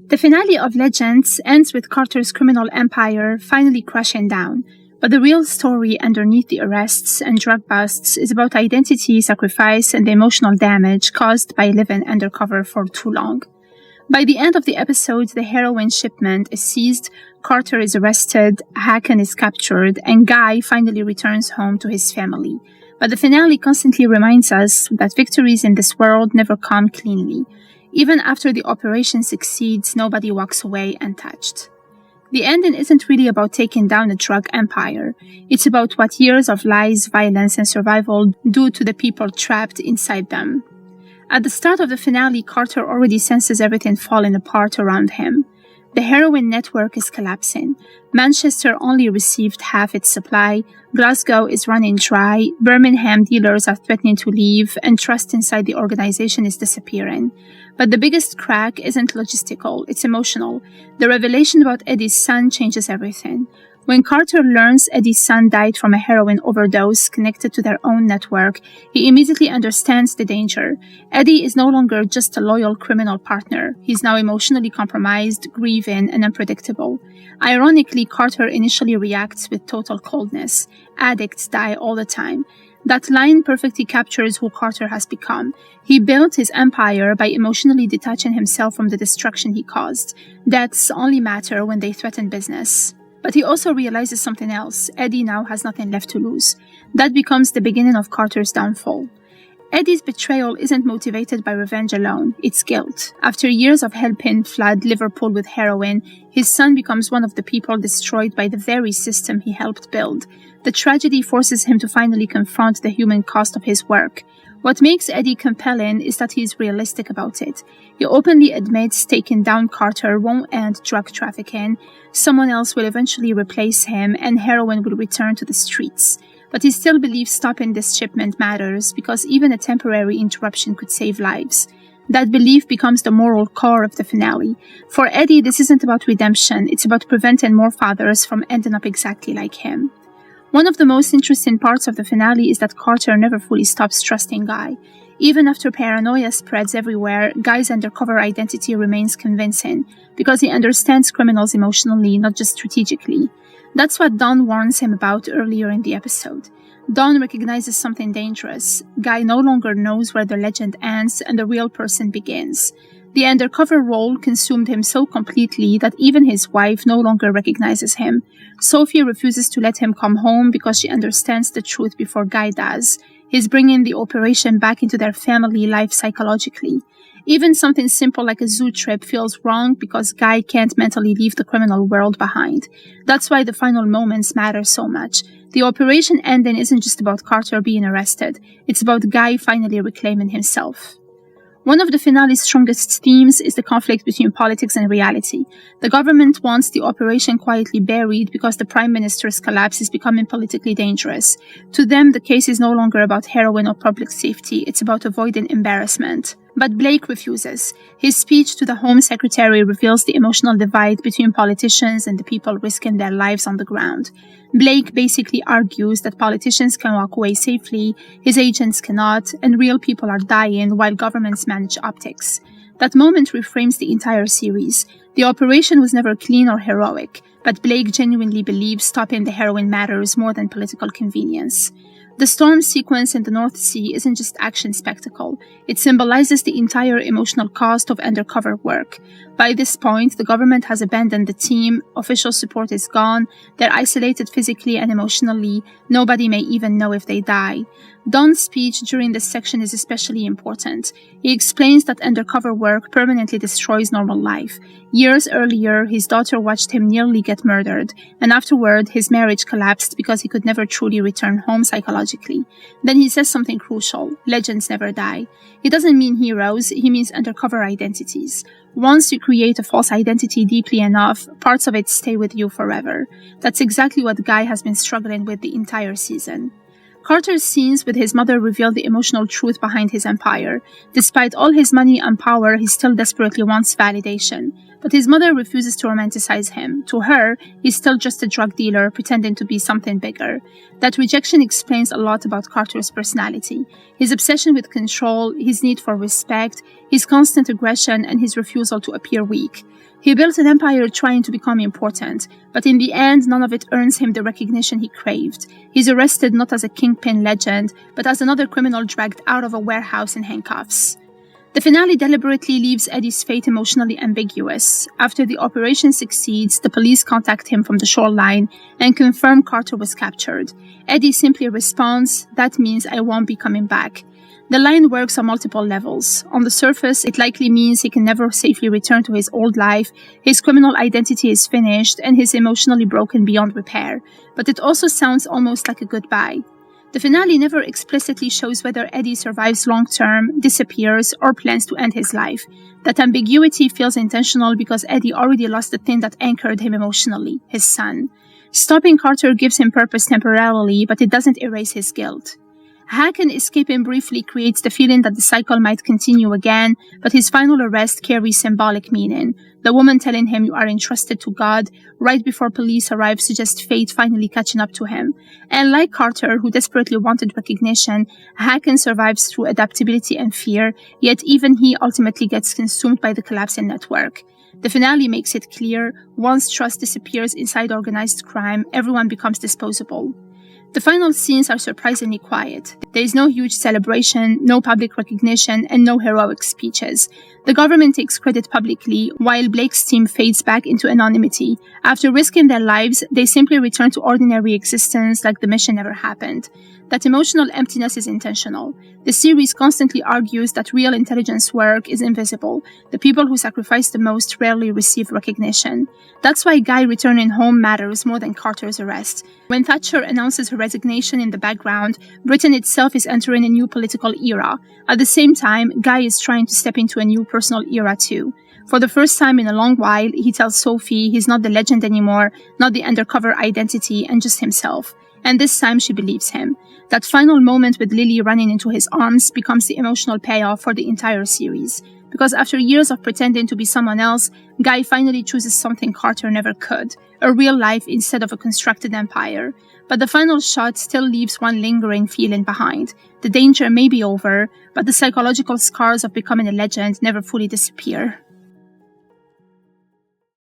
The finale of Legends ends with Carter's criminal empire finally crashing down, but the real story underneath the arrests and drug busts is about identity, sacrifice, and the emotional damage caused by living undercover for too long. By the end of the episode, the heroin shipment is seized, Carter is arrested, Haken is captured, and Guy finally returns home to his family. But the finale constantly reminds us that victories in this world never come cleanly. Even after the operation succeeds, nobody walks away untouched. The ending isn't really about taking down a drug empire. It's about what years of lies, violence, and survival do to the people trapped inside them. At the start of the finale, Carter already senses everything falling apart around him. The heroin network is collapsing. Manchester only received half its supply. Glasgow is running dry. Birmingham dealers are threatening to leave, and trust inside the organization is disappearing. But the biggest crack isn't logistical, it's emotional. The revelation about Eddie's son changes everything. When Carter learns Eddie's son died from a heroin overdose connected to their own network, he immediately understands the danger. Eddie is no longer just a loyal criminal partner. He's now emotionally compromised, grieving, and unpredictable. Ironically, Carter initially reacts with total coldness. Addicts die all the time. That line perfectly captures who Carter has become. He built his empire by emotionally detaching himself from the destruction he caused. Deaths only matter when they threaten business. But he also realizes something else. Eddie now has nothing left to lose. That becomes the beginning of Carter's downfall. Eddie's betrayal isn't motivated by revenge alone, it's guilt. After years of helping flood Liverpool with heroin, his son becomes one of the people destroyed by the very system he helped build. The tragedy forces him to finally confront the human cost of his work. What makes Eddie compelling is that he's realistic about it. He openly admits taking down Carter won't end drug trafficking. Someone else will eventually replace him, and heroin will return to the streets. But he still believes stopping this shipment matters because even a temporary interruption could save lives. That belief becomes the moral core of the finale. For Eddie, this isn't about redemption, it's about preventing more fathers from ending up exactly like him. One of the most interesting parts of the finale is that Carter never fully stops trusting Guy. Even after paranoia spreads everywhere, Guy's undercover identity remains convincing because he understands criminals emotionally, not just strategically. That's what Don warns him about earlier in the episode. Don recognizes something dangerous. Guy no longer knows where the legend ends and the real person begins. The undercover role consumed him so completely that even his wife no longer recognizes him. Sophie refuses to let him come home because she understands the truth before Guy does. He's bringing the operation back into their family life psychologically. Even something simple like a zoo trip feels wrong because Guy can't mentally leave the criminal world behind. That's why the final moments matter so much. The operation ending isn't just about Carter being arrested. It's about Guy finally reclaiming himself. One of the finale's strongest themes is the conflict between politics and reality. The government wants the operation quietly buried because the Prime Minister's collapse is becoming politically dangerous. To them, the case is no longer about heroin or public safety, it's about avoiding embarrassment. But Blake refuses. His speech to the Home Secretary reveals the emotional divide between politicians and the people risking their lives on the ground. Blake basically argues that politicians can walk away safely, his agents cannot, and real people are dying while governments manage optics. That moment reframes the entire series. The operation was never clean or heroic, but Blake genuinely believes stopping the heroin matters more than political convenience. The storm sequence in the North Sea isn't just action spectacle. It symbolizes the entire emotional cost of undercover work. By this point, the government has abandoned the team, official support is gone, they're isolated physically and emotionally, nobody may even know if they die. Don's speech during this section is especially important. He explains that undercover work permanently destroys normal life. Years earlier, his daughter watched him nearly get murdered, and afterward, his marriage collapsed because he could never truly return home psychologically. Then he says something crucial: legends never die. He doesn't mean heroes, he means undercover identities. Once you create a false identity deeply enough, parts of it stay with you forever. That's exactly what Guy has been struggling with the entire season. Carter's scenes with his mother reveal the emotional truth behind his empire. Despite all his money and power, he still desperately wants validation. But his mother refuses to romanticize him. To her, he's still just a drug dealer pretending to be something bigger. That rejection explains a lot about Carter's personality. His obsession with control, his need for respect, his constant aggression, and his refusal to appear weak. He built an empire trying to become important, but in the end, none of it earns him the recognition he craved. He's arrested not as a kingpin legend, but as another criminal dragged out of a warehouse in handcuffs. The finale deliberately leaves Eddie's fate emotionally ambiguous. After the operation succeeds, the police contact him from the shoreline and confirm Carter was captured. Eddie simply responds, "That means I won't be coming back." The line works on multiple levels. On the surface, it likely means he can never safely return to his old life, his criminal identity is finished, and he's emotionally broken beyond repair. But it also sounds almost like a goodbye. The finale never explicitly shows whether Eddie survives long-term, disappears, or plans to end his life. That ambiguity feels intentional because Eddie already lost the thing that anchored him emotionally, his son. Stopping Carter gives him purpose temporarily, but it doesn't erase his guilt. Haken escaping briefly creates the feeling that the cycle might continue again, but his final arrest carries symbolic meaning. The woman telling him "you are entrusted to God" right before police arrive suggests fate finally catching up to him. And like Carter, who desperately wanted recognition, Haken survives through adaptability and fear, yet even he ultimately gets consumed by the collapsing network. The finale makes it clear, once trust disappears inside organized crime, everyone becomes disposable. The final scenes are surprisingly quiet. There is no huge celebration, no public recognition, and no heroic speeches. The government takes credit publicly, while Blake's team fades back into anonymity. After risking their lives, they simply return to ordinary existence like the mission never happened. That emotional emptiness is intentional. The series constantly argues that real intelligence work is invisible. The people who sacrifice the most rarely receive recognition. That's why Guy returning home matters more than Carter's arrest. When Thatcher announces her resignation in the background, Britain itself is entering a new political era. At the same time, Guy is trying to step into a new personal era too. For the first time in a long while, he tells Sophie he's not the legend anymore, not the undercover identity, and just himself. And this time she believes him. That final moment with Lily running into his arms becomes the emotional payoff for the entire series. Because after years of pretending to be someone else, Guy finally chooses something Carter never could, a real life instead of a constructed empire. But the final shot still leaves one lingering feeling behind. The danger may be over, but the psychological scars of becoming a legend never fully disappear.